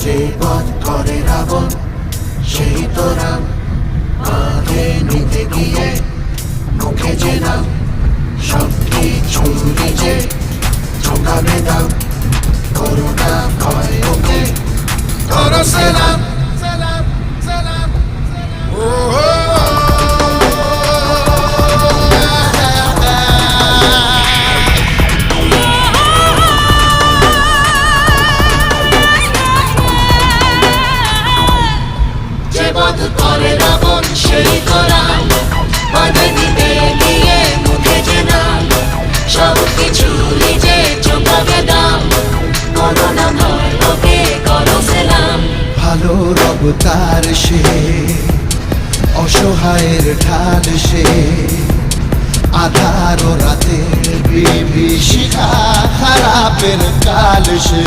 যে বধ করে রাবণ সেই তো রাম, কাঁধে নিতে গিয়ে মুখে যে নাম, সব কিছু নিজে চোখানে দাম, করুণা ভয় ওকে করো সালাম। যে বধ করে রাবণ সেই তো রাম, কাঁধে নিতে গিয়ে মুখে যে নাম, সব কিছু নিজে চোখানে দাম, করুণা ভয় ওকে করো সালাম। ভালো রব তার সে, অসহায়ের ঢাল সে, আধার ও রাতের বিভীষিকা, খারাপের কাল সে।